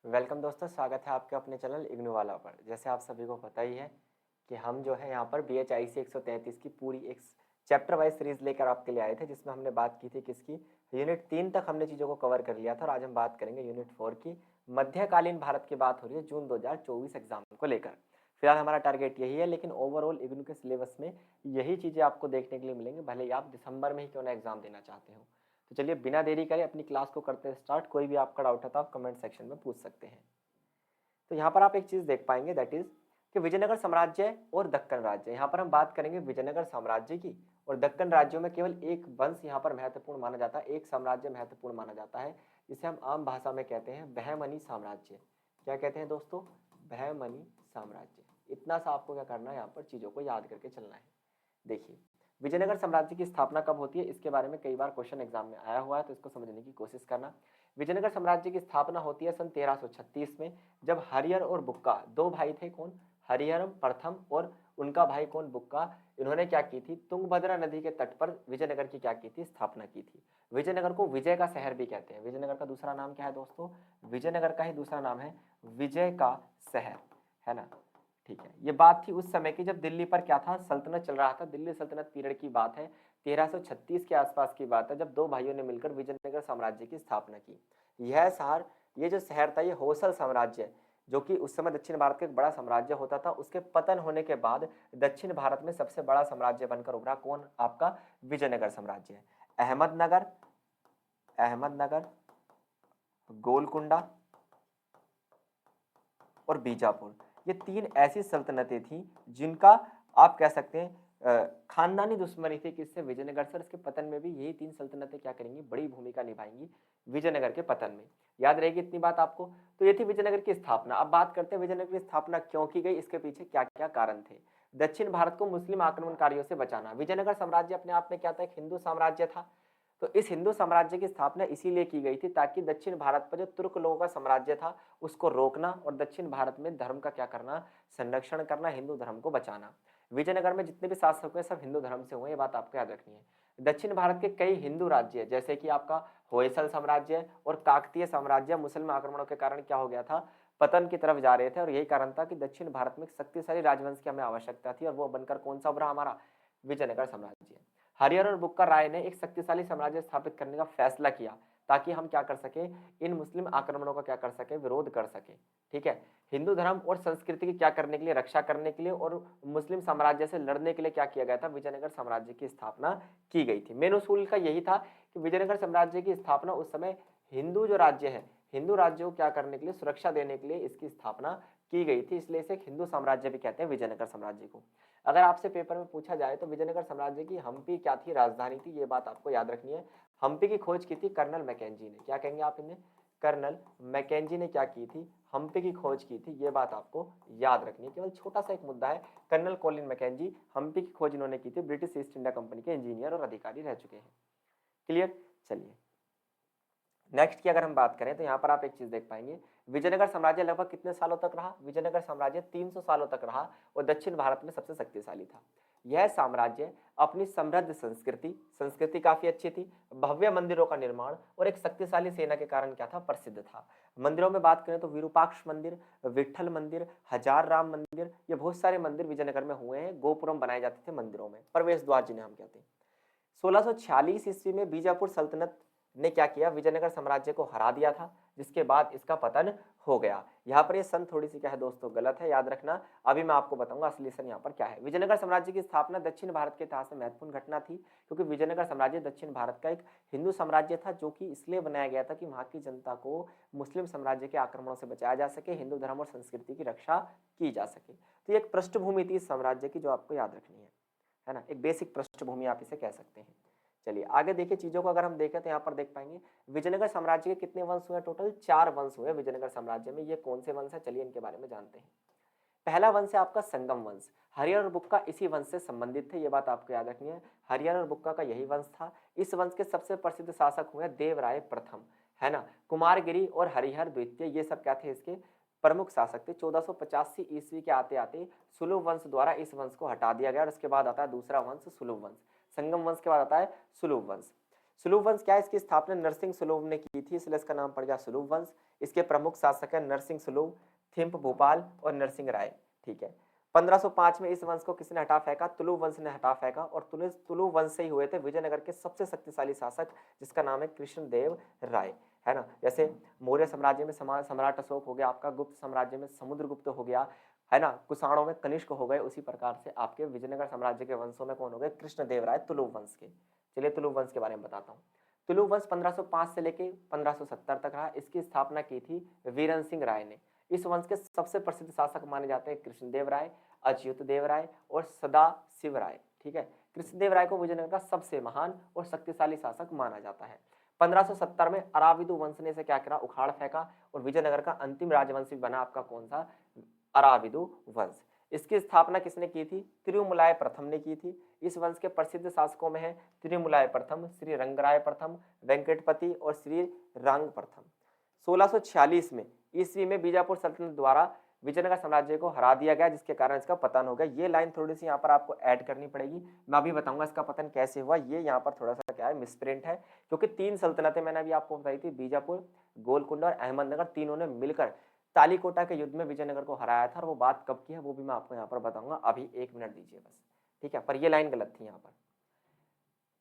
Welcome दोस्तों, स्वागत है आपके अपने चैनल इग्नू वाला पर। जैसे आप सभी को पता ही है कि हम जो है यहाँ पर BHIC 133 की पूरी एक चैप्टर वाइज सीरीज लेकर आपके लिए आए थे, जिसमें हमने बात की थी किसकी, यूनिट 3 तक हमने चीज़ों को कवर कर लिया था। और आज हम बात करेंगे यूनिट 4 की। मध्यकालीन भारत की बात हो रही है जून 2024 एग्जाम को लेकर। फिलहाल हमारा टारगेट यही है, लेकिन ओवरऑल इग्नू के सिलेबस में यही चीज़ें आपको देखने के लिए मिलेंगी, भले ही आप दिसंबर में ही क्यों ना एग्जाम देना चाहते हो। तो चलिए बिना देरी करे अपनी क्लास को करते हैं स्टार्ट। कोई भी आपका डाउट है तो आप कमेंट सेक्शन में पूछ सकते हैं। तो यहाँ पर आप एक चीज देख पाएंगे, दैट इज कि विजयनगर साम्राज्य और दक्कन राज्य। यहाँ पर हम बात करेंगे विजयनगर साम्राज्य की, और दक्कन राज्यों में केवल एक वंश यहाँ पर महत्वपूर्ण माना जाता है, एक साम्राज्य महत्वपूर्ण माना जाता है, जिसे हम आम भाषा में कहते हैं बहमनी साम्राज्य। क्या कहते हैं दोस्तों? बहमनी साम्राज्य। इतना सा आपको क्या करना है, यहाँ पर चीजों को याद करके चलना है। देखिए, विजयनगर साम्राज्य की स्थापना कब होती है, इसके बारे में कई बार क्वेश्चन एग्जाम में आया हुआ है, तो इसको समझने की कोशिश करना। विजयनगर साम्राज्य की स्थापना होती है सन 1336 में, जब हरिहर और बुक्का दो भाई थे। कौन? हरिहर प्रथम और उनका भाई कौन? बुक्का। इन्होंने क्या की थी, तुंगभद्रा नदी के तट पर विजयनगर की क्या की थी, स्थापना की थी। विजयनगर को विजय का शहर भी कहते हैं। विजयनगर का दूसरा नाम क्या है दोस्तों? विजयनगर का ही दूसरा नाम है विजय का शहर, है ना। ठीक है, ये बात थी उस समय की जब दिल्ली पर क्या था, सल्तनत चल रहा था। दिल्ली सल्तनत पीरियड की बात है, 1336 के आसपास की बात है, जब दो भाइयों ने मिलकर विजयनगर साम्राज्य की स्थापना की। यह शहर, ये जो शहर था, ये होसल साम्राज्य, जो कि उस समय दक्षिण भारत का एक बड़ा साम्राज्य होता था, उसके पतन होने के बाद दक्षिण भारत में सबसे बड़ा साम्राज्य बनकर उभरा। कौन? आपका विजयनगर साम्राज्य। अहमदनगर, अहमदनगर, गोलकुंडा और बीजापुर, ये तीन ऐसी सल्तनतें थी जिनका आप कह सकते हैं खानदानी दुश्मनी थी किससे? विजयनगर से। इसके पतन में भी यही तीन सल्तनतें क्या करेंगी, बड़ी भूमिका निभाएंगी विजयनगर के पतन में। याद रहेगी इतनी बात आपको। तो ये थी विजयनगर की स्थापना। अब बात करते हैं विजयनगर की स्थापना क्यों की गई, इसके पीछे क्या क्या कारण थे। दक्षिण भारत को मुस्लिम आक्रमणकारियों से बचाना। विजयनगर साम्राज्य अपने आप में क्या था, एक हिंदू साम्राज्य था। तो इस हिंदू साम्राज्य की स्थापना इसीलिए की गई थी ताकि दक्षिण भारत पर जो तुर्क लोगों का साम्राज्य था उसको रोकना और दक्षिण भारत में धर्म का क्या करना, संरक्षण करना, हिंदू धर्म को बचाना। विजयनगर में जितने भी शासक हुए सब हिंदू धर्म से हुए, ये बात आपको याद रखनी है। दक्षिण भारत के कई हिंदू राज्य जैसे कि आपका होयसल साम्राज्य और काकतीय साम्राज्य मुस्लिम आक्रमणों के कारण क्या हो गया था, पतन की तरफ जा रहे थे। और यही कारण था कि दक्षिण भारत में शक्तिशाली राजवंश की हमें आवश्यकता थी, और वो बनकर कौन सा उभरा? हमारा विजयनगर साम्राज्य। हरिहर और बुक्का राय ने एक शक्तिशाली साम्राज्य स्थापित करने का फैसला किया ताकि हम क्या कर सके, इन मुस्लिम आक्रमणों का क्या कर सके, विरोध कर सके। ठीक है, हिंदू धर्म और संस्कृति की क्या करने के लिए, रक्षा करने के लिए, और मुस्लिम साम्राज्य से लड़ने के लिए क्या किया गया था, विजयनगर साम्राज्य की स्थापना की गई थी। मेन उसूल का यही था कि विजयनगर साम्राज्य की स्थापना उस समय हिंदू जो राज्य है, हिंदू राज्यों को क्या करने के लिए, सुरक्षा देने के लिए इसकी स्थापना की गई थी। इसलिए इसे हिंदू साम्राज्य भी कहते हैं, विजयनगर साम्राज्य को। अगर आपसे पेपर में पूछा जाए तो विजयनगर साम्राज्य की हम्पी क्या थी, राजधानी थी, ये बात आपको याद रखनी है। हम्पी की खोज की थी कर्नल मैकेंजी ने। क्या कहेंगे आप इन्हें? कर्नल मैकेंजी ने क्या की थी, हम्पी की खोज की थी। ये बात आपको याद रखनी है। केवल छोटा सा एक मुद्दा है, कर्नल कॉलिन मैकेंजी, हम्पी की खोज इन्होंने की थी। ब्रिटिश ईस्ट इंडिया कंपनी के इंजीनियर और अधिकारी रह चुके हैं। क्लियर? चलिए नेक्स्ट की अगर हम बात करें तो यहाँ पर आप एक चीज देख पाएंगे, विजयनगर साम्राज्य लगभग कितने सालों तक रहा? विजयनगर साम्राज्य 300 सालों तक रहा और दक्षिण भारत में सबसे शक्तिशाली था। यह साम्राज्य अपनी समृद्ध संस्कृति, संस्कृति काफी अच्छी थी, भव्य मंदिरों का निर्माण और एक शक्तिशाली सेना के कारण क्या था, प्रसिद्ध था। मंदिरों में बात करें तो विरूपाक्ष मंदिर, विट्ठल मंदिर, हजार राम मंदिर, ये बहुत सारे मंदिर विजयनगर में हुए हैं। गोपुरम बनाए जाते थे मंदिरों में, प्रवेश द्वार जिन्हें हम कहते हैं। 1646 ईस्वी में बीजापुर सल्तनत ने क्या किया, विजयनगर साम्राज्य को हरा दिया था, जिसके बाद इसका पतन हो गया। यहाँ पर ये सन थोड़ी सी क्या है दोस्तों, गलत है, याद रखना। अभी मैं आपको बताऊंगा असली सन यहाँ पर क्या है। विजयनगर साम्राज्य की स्थापना दक्षिण भारत के इतिहास में महत्वपूर्ण घटना थी, क्योंकि विजयनगर साम्राज्य दक्षिण भारत का एक हिंदू साम्राज्य था, जो कि इसलिए बनाया गया था कि वहां की जनता को मुस्लिम साम्राज्य के आक्रमणों से बचाया जा सके, हिंदू धर्म और संस्कृति की रक्षा की जा सके। तो एक पृष्ठभूमि थी इस साम्राज्य की जो आपको याद रखनी है ना, एक बेसिक पृष्ठभूमि आप इसे कह सकते हैं। चलिए आगे देखिए चीजों को अगर हम देखें तो यहाँ पर देख पाएंगे विजयनगर साम्राज्य के कितने वंश हुए, टोटल 4 वंश हुए विजयनगर साम्राज्य में। ये कौन से वंश है, चलिए इनके बारे में जानते हैं। पहला वंश है आपका संगम वंश। हरिहर और बुक्का इसी वंश से संबंधित थे, ये बात आपको याद रखनी है। हरिहर और बुक्का का यही वंश था। इस वंश के सबसे प्रसिद्ध शासक हुए देवराय प्रथम, है ना। कुमारगिरी और हरिहर द्वितीय, ये सब क्या थे, इसके प्रमुख शासक थे। 1485 ईस्वी के आते आते सुलभ वंश द्वारा इस वंश को हटा दिया गया और उसके बाद आता है दूसरा वंश सुलभ वंश। संगम वंश के बाद आता है सुलभ वंश। सुलभ वंश क्या है, इसकी स्थापना नरसिंह सुलभ ने की थी, इसलिए इसका नाम पड़ गया सुलभ वंश। इसके प्रमुख शासक है नरसिंह सुलभ, थिम्प भोपाल और नरसिंह राय। ठीक है, 1505 में इस वंश को किसने हटा फेंका, तुलु वंश ने हटा फेंका। और तुलु वंश से ही हुए थे विजयनगर के सबसे शक्तिशाली शासक, जिसका नाम है कृष्णदेव राय, है ना। जैसे मौर्य साम्राज्य में सम्राट अशोक हो गया आपका, गुप्त साम्राज्य में समुद्रगुप्त हो गया, है ना, कुषाणों में कनिष्क हो गए, उसी प्रकार से आपके विजयनगर साम्राज्य के वंशों में कौन हो गए, कृष्णदेव राय तुलु वंश के। चलिए तुलु वंश के बारे में बताता हूँ। तुलु वंश 1505 से लेके 1570 तक रहा। इसकी स्थापना की थी वीरन सिंह राय ने। इस वंश के सबसे प्रसिद्ध शासक माने जाते हैं कृष्णदेव राय, अच्युत देव राय और सदा शिव राय। ठीक है, कृष्णदेव राय को विजयनगर का सबसे महान और शक्तिशाली शासक माना जाता है। 1570 में अराविदु वंश ने इसे क्या करा, उखाड़ फेंका, और विजयनगर का अंतिम राजवंशी बना आपका कौन सा, अराविदु वंश। इसकी स्थापना किसने की थी, तिरुमलाय प्रथम ने की थी। इस वंश के प्रसिद्ध शासकों में है तिरुमलाय प्रथम, श्री रंगराय प्रथम, वेंकटपति और श्री रंग प्रथम। 1646 में ईस्वी में बीजापुर सल्तनत द्वारा विजयनगर साम्राज्य को हरा दिया गया, जिसके कारण इसका पतन हो गया। ये लाइन थोड़ी सी यहाँ पर आपको ऐड करनी पड़ेगी, मैं अभी बताऊंगा इसका पतन कैसे हुआ। ये यहाँ पर थोड़ा सा क्या है, मिसप्रिंट है, क्योंकि तीन सल्तनतें मैंने अभी आपको बताई थी, बीजापुर, गोलकुंडा और अहमदनगर, तीनों ने मिलकर तालीकोटा के युद्ध में विजयनगर को हराया था। और वो बात कब की है वो भी मैं आपको यहाँ पर बताऊंगा, अभी 1 मिनट दीजिए बस। ठीक है, पर ये लाइन गलत थी यहाँ पर।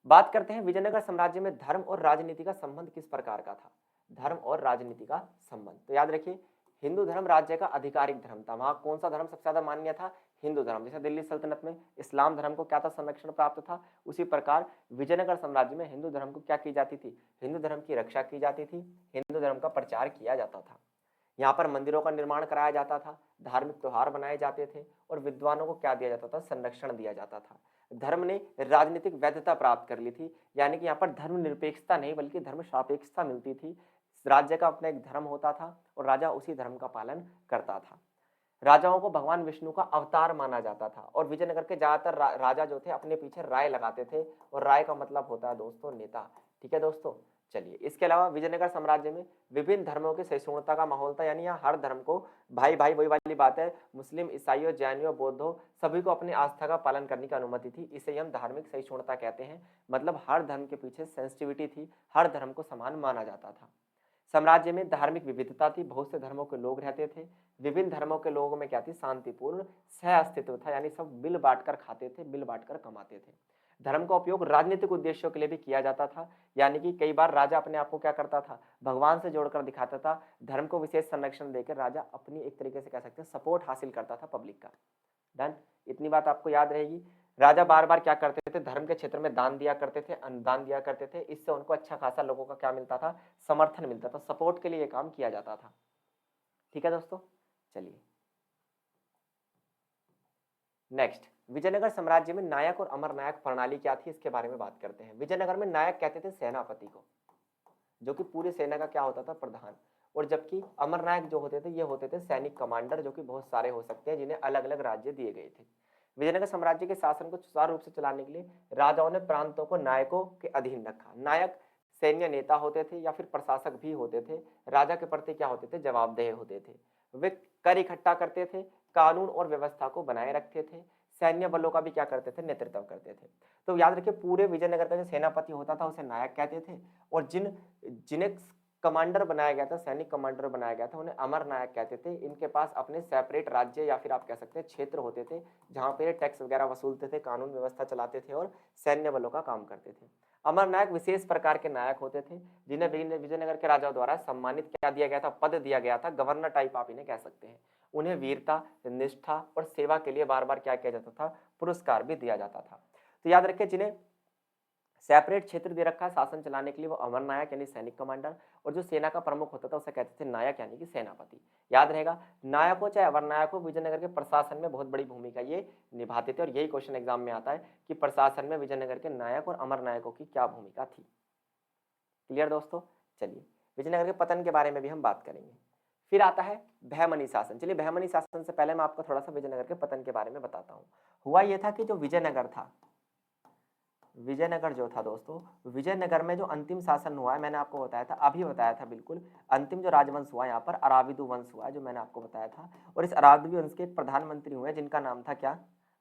बात करते हैं विजयनगर साम्राज्य में धर्म और राजनीति का संबंध किस प्रकार का था। धर्म और राजनीति का संबंध, तो याद रखिए हिंदू धर्म राज्य का आधिकारिक धर्म था। वहां कौन सा धर्म सबसे ज्यादा मान्य था, हिंदू धर्म। जैसे दिल्ली सल्तनत में इस्लाम धर्म को क्या था, संरक्षण प्राप्त था, उसी प्रकार विजयनगर साम्राज्य में हिंदू धर्म को क्या की जाती थी, हिंदू धर्म की रक्षा की जाती थी, हिंदू धर्म का प्रचार किया जाता था। यहाँ पर मंदिरों का निर्माण कराया जाता था, धार्मिक त्योहार बनाए जाते थे, और विद्वानों को क्या दिया जाता था, संरक्षण दिया जाता था। धर्म ने राजनीतिक वैधता प्राप्त कर ली थी, यानी कि यहाँ पर धर्म निरपेक्षता नहीं बल्कि धर्म सापेक्षता मिलती थी। राज्य का अपना एक धर्म होता था और राजा उसी धर्म का पालन करता था। राजाओं को भगवान विष्णु का अवतार माना जाता था, और विजयनगर के ज्यादातर राजा जो थे अपने पीछे राय लगाते थे, और राय का मतलब होता है दोस्तों नेता। ठीक है दोस्तों, चलिए इसके अलावा विजयनगर साम्राज्य में विभिन्न धर्मों की सहिष्णुता का माहौल था, यानी यहाँ हर धर्म को भाई भाई, वही वाली बात है, मुस्लिम, ईसाइयों, जैनियों, बौद्धों, सभी को अपनी आस्था का पालन करने की अनुमति थी। इसे हम धार्मिक सहिष्णुता कहते हैं, मतलब हर धर्म के पीछे सेंसिटिविटी थी, हर धर्म को समान माना जाता था। साम्राज्य में धार्मिक विविधता थी, बहुत से धर्मों के लोग रहते थे। विभिन्न धर्मों के लोगों में क्या थी, शांतिपूर्ण सह अस्तित्व था, यानी सब मिल बांट कर खाते थे, मिल बांट कर कमाते थे। धर्म का उपयोग राजनीतिक उद्देश्यों के लिए भी किया जाता था, यानी कि कई बार राजा अपने आप को क्या करता था, भगवान से जोड़कर दिखाता था। धर्म को विशेष संरक्षण देकर राजा अपनी एक तरीके से कह सकते हैं सपोर्ट हासिल करता था पब्लिक का। डन, इतनी बात आपको याद रहेगी। राजा बार बार क्या करते थे, धर्म के क्षेत्र में दान दिया करते थे, अनुदान दिया करते थे। इससे उनको अच्छा खासा लोगों का क्या मिलता था, समर्थन मिलता था, सपोर्ट के लिए काम किया जाता था। ठीक है दोस्तों, चलिए नेक्स्ट, विजयनगर साम्राज्य में नायक और अमर नायक प्रणाली क्या थी, इसके बारे में बात करते हैं। विजयनगर में नायक कहते थे सेनापति को, जो कि पूरी सेना का क्या होता था, प्रधान। और जबकि अमर नायक जो होते थे ये होते थे सैनिक कमांडर, जो कि बहुत सारे हो सकते हैं, जिन्हें अलग अलग राज्य दिए गए थे। विजयनगर साम्राज्य के शासन को सुचारू रूप से चलाने के लिए राजाओं ने प्रांतों को नायकों के अधीन रखा। नायक सैन्य नेता होते थे या फिर प्रशासक भी होते थे। राजा के प्रति क्या होते थे, जवाबदेह होते थे। वे कर इकट्ठा करते थे, कानून और व्यवस्था को बनाए रखते थे, सैन्य बलों का भी क्या करते थे, नेतृत्व करते थे। तो याद रखिए पूरे विजयनगर का जो सेनापति होता था उसे नायक कहते थे, और जिन्हें कमांडर बनाया गया था, सैनिक कमांडर बनाया गया था, उन्हें अमर नायक कहते थे। इनके पास अपने सेपरेट राज्य या फिर आप कह सकते हैं क्षेत्र होते थे, जहां पे टैक्स वगैरह वसूलते थे, कानून व्यवस्था चलाते थे और सैन्य बलों का काम करते थे। अमर नायक विशेष प्रकार के नायक होते थे, जिन्हें विजयनगर के राजाओं द्वारा सम्मानित क्या दिया गया था, पद दिया गया था, गवर्नर टाइप आप इन्हें कह सकते हैं। उन्हें वीरता, निष्ठा और सेवा के लिए बार बार क्या किया जाता था, पुरस्कार भी दिया जाता था। तो याद रखिए जिन्हें सेपरेट क्षेत्र दे रखा है शासन चलाने के लिए वो अमर नायक यानी सैनिक कमांडर, और जो सेना का प्रमुख होता था उसे कहते थे नायक यानी कि सेनापति। याद रहेगा, नायक हो चाहे अमर नायक हो, विजयनगर के प्रशासन में बहुत बड़ी भूमिका ये निभाते थे। और यही क्वेश्चन एग्जाम में आता है कि प्रशासन में विजयनगर के नायक और अमर नायकों की क्या भूमिका थी। क्लियर दोस्तों, चलिए विजयनगर के पतन के बारे में भी हम बात करेंगे। फिर आता है बहमनी शासन। चलिए बहमनी शासन से पहले मैं आपको थोड़ा सा विजयनगर के पतन के बारे में बताता हूँ। हुआ यह था कि जो विजयनगर था, विजयनगर जो था दोस्तों, विजयनगर में जो अंतिम शासन हुआ है, मैंने आपको बताया था, अभी बताया था बिल्कुल, अंतिम जो राजवंश हुआ यहाँ पर अराविदु वंश हुआ है, जो मैंने आपको बताया था। और इस अराविदु वंश के प्रधानमंत्री हुए जिनका नाम था क्या,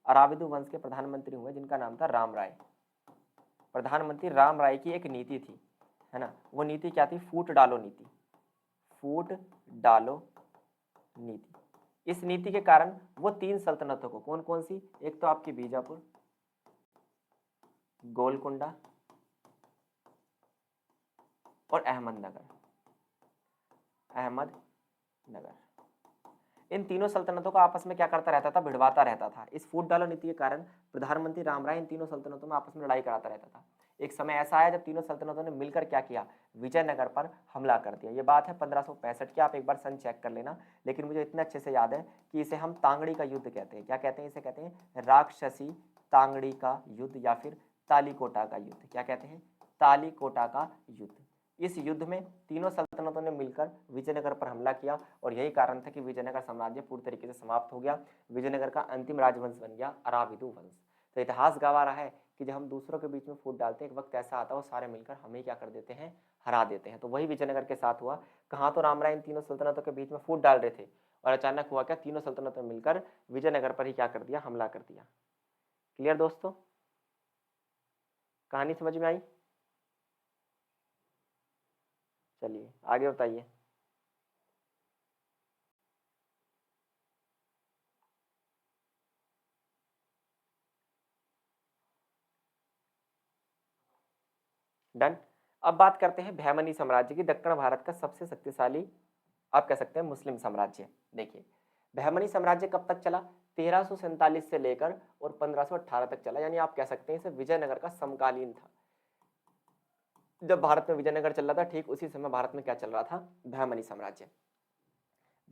अराविदु वंश के प्रधानमंत्री हुए जिनका नाम था राम राय। प्रधानमंत्री राम राय की एक नीति थी, है ना, वो नीति क्या थी? फूट डालो नीति, फूट डालो नीति। इस नीति के कारण वो 3 सल्तनतों को, कौन कौन सी? एक तो आपकी बीजापुर, गोलकुंडा और अहमदनगर, इन तीनों सल्तनतों का आपस में क्या करता रहता था? भिड़वाता रहता था। इस फूट डालो नीति के कारण प्रधानमंत्री राम राय इन तीनों सल्तनतों में आपस में लड़ाई कराता रहता था। एक समय ऐसा आया जब तीनों सल्तनतों ने मिलकर क्या किया? विजयनगर पर हमला कर दिया। ये बात है 1565 की, आप एक बार सन चेक कर लेना, लेकिन मुझे इतना अच्छे से याद है कि इसे हम तांगड़ी का युद्ध कहते हैं। क्या कहते हैं इसे? कहते हैं राक्षसी तांगड़ी का युद्ध या फिर तालीकोटा का युद्ध। क्या कहते हैं? तालीकोटा का युद्ध। इस युद्ध में तीनों सल्तनतों ने मिलकर विजयनगर पर हमला किया और यही कारण था कि विजयनगर साम्राज्य पूरी तरीके से समाप्त हो गया। विजयनगर का अंतिम राजवंश बन गया अराविदु वंश। तो इतिहास गवाह रहा है कि जब हम दूसरों के बीच में फूट डालते हैं, एक वक्त ऐसा आता है वो सारे मिलकर हमें क्या कर देते हैं? हरा देते हैं। तो वही विजयनगर के साथ हुआ। कहाँ तो राम राय इन तीनों सल्तनतों के बीच में फूट डाल रहे थे और अचानक हुआ क्या? तीनों सल्तनतों ने मिलकर विजयनगर पर ही क्या कर दिया? हमला कर दिया। क्लियर दोस्तों? कहानी समझ में आई? चलिए आगे बताइए। डन। अब बात करते हैं बहमनी साम्राज्य की, दक्षिण भारत का सबसे शक्तिशाली आप कह सकते हैं मुस्लिम साम्राज्य। देखिए बहमनी साम्राज्य कब तक चला? 1347 से लेकर और 1518 तक चला, यानी आप कह सकते हैं इसे विजयनगर का समकालीन था। जब भारत में विजयनगर चल रहा था, ठीक उसी समय भारत में क्या चल रहा था? बहमनी साम्राज्य।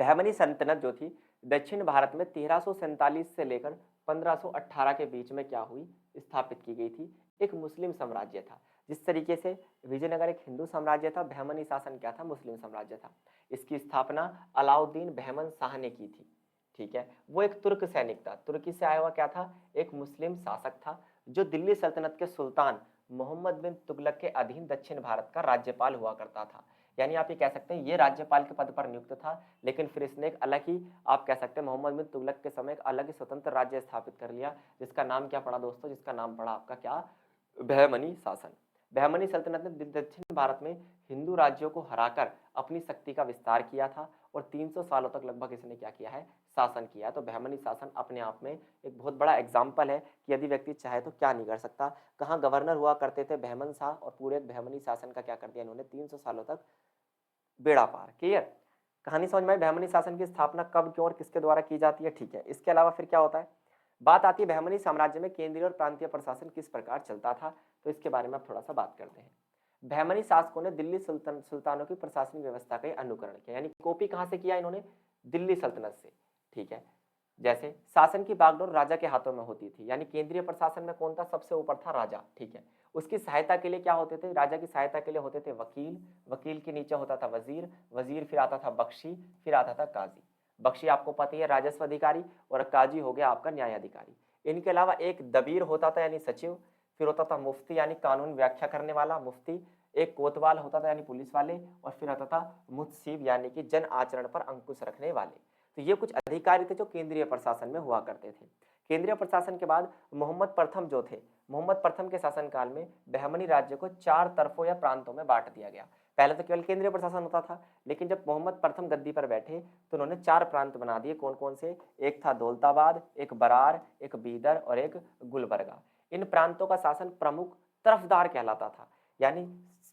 बहमनी सल्तनत जो थी दक्षिण भारत में 1347 से लेकर 1518 के बीच में क्या हुई? स्थापित की गई थी। एक मुस्लिम साम्राज्य था। जिस तरीके से विजयनगर एक हिंदू साम्राज्य था, बहमनी शासन क्या था? मुस्लिम साम्राज्य था। इसकी स्थापना अलाउद्दीन बहमन शाह ने की थी। ठीक है, वो एक तुर्क सैनिक था, तुर्की से आया हुआ क्या था? एक मुस्लिम शासक था जो दिल्ली सल्तनत के सुल्तान मोहम्मद बिन तुगलक के अधीन दक्षिण भारत का राज्यपाल हुआ करता था। यानी आप ये कह सकते हैं ये राज्यपाल के पद पर नियुक्त था, लेकिन फिर इसने एक अलग ही आप कह सकते हैं मोहम्मद बिन तुगलक के समय एक अलग ही स्वतंत्र राज्य स्थापित कर लिया, जिसका नाम क्या पड़ा दोस्तों? जिसका नाम पड़ा आपका क्या? बहमनी शासन। बहमनी सल्तनत ने दक्षिण भारत में हिंदू राज्यों को हराकर अपनी शक्ति का विस्तार किया था और 300 सालों तक लगभग इसने क्या किया है? शासन किया। तो बहमनी शासन अपने आप में एक बहुत बड़ा एग्जाम्पल है कि यदि व्यक्ति चाहे तो क्या नहीं कर सकता। कहाँ गवर्नर हुआ करते थे बहमन शाह, और पूरे बहमनी शासन का क्या कर दिया इन्होंने? 300 सालों तक बेड़ा पार। क्लियर? कहानी समझ में आई? बहमनी शासन की स्थापना कब, क्यों और किसके द्वारा की जाती है? ठीक है, इसके अलावा फिर क्या होता है? बात आती है बहमनी साम्राज्य में केंद्रीय और प्रांतीय प्रशासन किस प्रकार चलता था, तो इसके बारे में आप थोड़ा सा बात करते हैं। बहमनी शासकों ने दिल्ली सुल्तानों की प्रशासनिक व्यवस्था का अनुकरण किया, यानी कॉपी कहां से किया इन्होंने? दिल्ली सल्तनत से। ठीक है, जैसे शासन की बागडोर राजा के हाथों में होती थी, यानी केंद्रीय प्रशासन में कौन था? सबसे ऊपर था राजा। ठीक है, उसकी सहायता के लिए क्या होते थे? राजा की सहायता के लिए होते थे वकील, वकील के नीचे होता था वजीर, वजीर फिर आता था बख्शी, फिर आता था काजी। बख्शी आपको पता ही है राजस्व अधिकारी, और काजी हो गया आपका न्याय अधिकारी। इनके अलावा एक दबीर होता था यानी सचिव, फिर होता था मुफ्ती यानी कानून व्याख्या करने वाला मुफ्ती, एक कोतवाल होता था यानी पुलिस वाले, और फिर आता था मुत्सिब यानी कि जन आचरण पर अंकुश रखने वाले। तो ये कुछ अधिकारी थे जो केंद्रीय प्रशासन में हुआ करते थे। केंद्रीय प्रशासन के बाद मोहम्मद प्रथम जो थे, मोहम्मद प्रथम के शासनकाल में बहमनी राज्य को 4 तरफों या प्रांतों में बांट दिया गया। पहले तो केवल केंद्रीय प्रशासन होता था, लेकिन जब मोहम्मद प्रथम गद्दी पर बैठे तो उन्होंने 4 प्रांत बना दिए। कौन कौन से? एक था दौलताबाद, एक बरार, एक बीदर और एक गुलबर्गा। इन प्रांतों का शासन प्रमुख तरफदार कहलाता था, यानी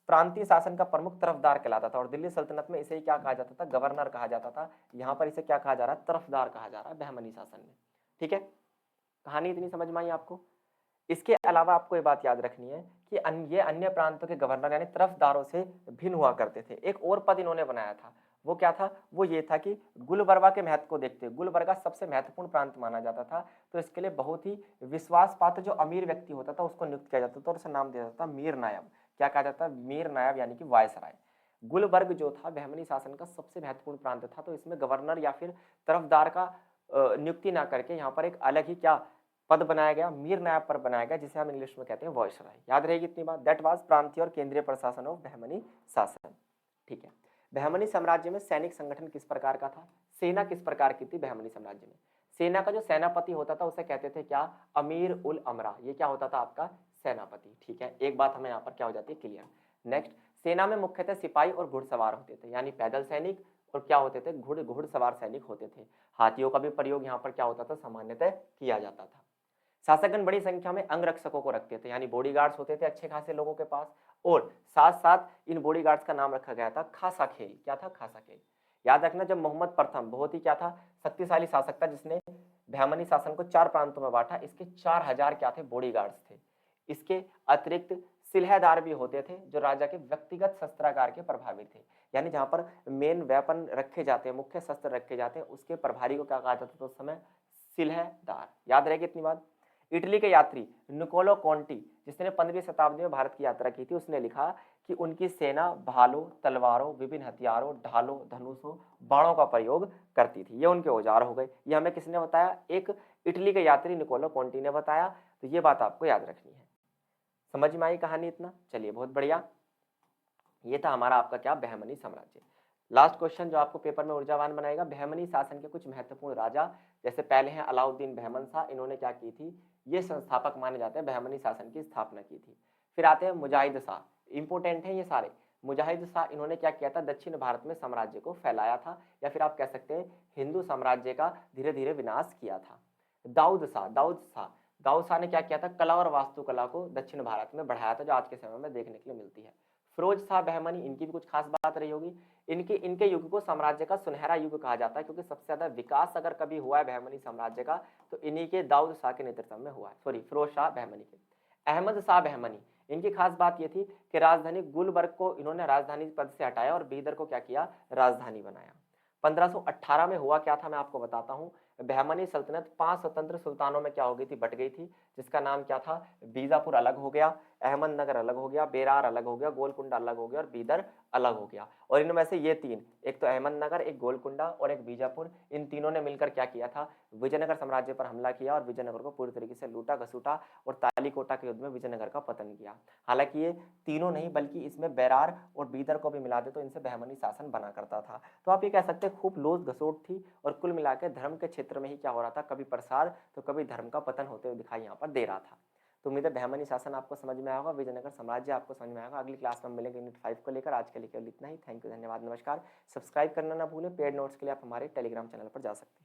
प्रांतीय शासन का प्रमुख तरफदार कहलाता था। और दिल्ली सल्तनत में इसे क्या कहा जाता था? गवर्नर कहा जाता था। यहाँ पर इसे क्या कहा जा रहा है? तरफदार कहा जा रहा है बहमनी शासन में। ठीक है, कहानी इतनी समझ में आई आपको? इसके अलावा आपको ये बात याद रखनी है कि ये अन्य प्रांतों के गवर्नर यानी तरफदारों से भिन्न हुआ करते थे। एक और पद इन्होंने बनाया था, वो क्या था? वो ये था कि गुलबर्गा के महत्व को देखते हुए, गुलबर्गा सबसे महत्वपूर्ण प्रांत माना जाता था, तो इसके लिए बहुत ही विश्वास पात्र जो अमीर व्यक्ति होता था उसको नियुक्त किया जाता था और उसे नाम दिया जाता था मीर नायब। क्या कहा जाता है? मीर नायब यानी कि वायसराय। गुलबर्ग जो था बहमनी शासन का सबसे महत्वपूर्ण प्रांत था, तो इसमें गवर्नर या फिर तरफदार का नियुक्ति ना करके यहाँ पर एक अलग ही क्या पद बनाया गया? मीर नायब पर बनाया गया, जिसे हम इंग्लिश में कहते हैं वायसराय। याद रहेगी इतनी बात। दैट वाज प्रांतीय और केंद्रीय प्रशासन ऑफ बहमनी शासन। ठीक है, बहमनी साम्राज्य में सैनिक संगठन किस प्रकार का था? सेना किस प्रकार की थी बहमनी साम्राज्य में? सेना का जो सेनापति होता था उसे कहते थे क्या? अमीर उल अमरा। ये क्या होता था आपका? सेनापति। ठीक है, एक बात हमें यहाँ पर क्या हो जाती है क्लियर। नेक्स्ट, सेना में मुख्यतः सिपाही और घुड़सवार होते थे, यानी पैदल सैनिक और क्या होते थे, घुड़सवार सैनिक होते थे। हाथियों का भी प्रयोग यहाँ पर क्या होता था, सामान्यतः किया जाता था। शासकगण बड़ी संख्या में अंगरक्षकों को रखते थे, यानी बॉडीगार्ड्स होते थे अच्छे खासे लोगों के पास, और साथ साथ इन बॉडीगार्ड्स का नाम रखा गया था खासा खेल। क्या था, खासा खेल। याद रखना, जब मोहम्मद प्रथम बहुत ही क्या था, शक्तिशाली शासक था, जिसने बहमनी शासन को 4 प्रांतों में बांटा, इसके 4000 क्या थे, बॉडीगार्ड्स थे। इसके अतिरिक्त सिलहदार भी होते थे जो राजा के व्यक्तिगत शस्त्रागार के प्रभावी थे, यानी जहां पर मेन वेपन रखे जाते हैं, मुख्य शस्त्र रखे जाते हैं, उसके प्रभारी को क्या कहा जाता था उस समय, सिलहदार। याद रहेगी इतनी बात। इटली के यात्री निकोलो कॉन्टी, जिसने 15वीं शताब्दी में भारत की यात्रा की थी, उसने लिखा कि उनकी सेना भालों, तलवारों, विभिन्न हथियारों, ढालों, धनुषों, बाणों का प्रयोग करती थी। ये उनके औजार हो गए। ये हमें किसने बताया, एक इटली के यात्री निकोलो कॉन्टी ने बताया। तो ये बात आपको याद रखनी है। समझ में आई कहानी इतना, चलिए बहुत बढ़िया। ये था हमारा आपका क्या, बहमनी साम्राज्य। लास्ट क्वेश्चन जो आपको पेपर में ऊर्जावान बनाएगा, बहमनी शासन के कुछ महत्वपूर्ण राजा, जैसे पहले हैं अलाउद्दीन बहमन शाह, इन्होंने क्या की थी, ये संस्थापक माने जाते हैं, बहमनी शासन की स्थापना की थी। फिर आते हैं मुजाहिद शाह, इंपोर्टेंट है ये सारे। मुजाहिद शाह, इन्होंने क्या किया था, दक्षिण भारत में साम्राज्य को फैलाया था, या फिर आप कह सकते हैं हिंदू साम्राज्य का धीरे धीरे विनाश किया था। दाऊद शाह ने क्या किया था, कला और वास्तुकला को दक्षिण भारत में बढ़ाया था, जो आज के समय में देखने के लिए मिलती है। फिरोज शाह बहमनी, इनकी भी कुछ खास बात रही होगी। इनके युग को साम्राज्य का सुनहरा युग कहा जाता है, क्योंकि सबसे ज्यादा विकास अगर कभी हुआ है बहमनी साम्राज्य का, तो इन्हीं के दाऊद शाह के नेतृत्व में हुआ है, सॉरी फिरोज शाह बहमनी के। अहमद शाह बहमनी, इनकी खास बात यह थी कि राजधानी गुलबर्ग को इन्होंने राजधानी पद से हटाया और बीदर को क्या किया, राजधानी बनाया। 1518 में हुआ क्या था, मैं आपको बताता हूं। बहमनी सल्तनत 5 स्वतंत्र सुल्तानों में क्या हो गई थी, बट गई थी, जिसका नाम क्या था, बीजापुर अलग हो गया, अहमदनगर अलग हो गया, बेरार अलग हो गया, गोलकुंडा अलग हो गया और बीदर अलग हो गया। और इनमें से ये तीन, एक तो अहमदनगर, एक गोलकुंडा और एक बीजापुर, इन तीनों ने मिलकर क्या किया था, विजयनगर साम्राज्य पर हमला किया और विजयनगर को पूरी तरीके से लूटा घसूटा और तालीकोटा के युद्ध में विजयनगर का पतन किया। हालांकि ये तीनों नहीं, बल्कि इसमें बेरार और बीदर को भी मिला दे तो इनसे बहमनी शासन बना करता था। तो आप ये कह सकते हैं खूब लोच घसोट थी, और कुल मिलाकर धर्म के क्षेत्र में ही क्या हो रहा था, कभी प्रसार तो कभी धर्म का पतन होते हुए दिखाई यहाँ पर दे रहा था। तो उम्मीद है बहमनी शासन आपको समझ में आया होगा, विजयनगर साम्राज्य आपको समझ में आएगा। अगली क्लास में मिलेंगे यूनिट 5 को लेकर। आज के लिए केवल इतना ही। थैंक यू, धन्यवाद, नमस्कार। सब्सक्राइब करना ना भूलें। पेड नोट्स के लिए आप हमारे टेलीग्राम चैनल पर जा सकते हैं।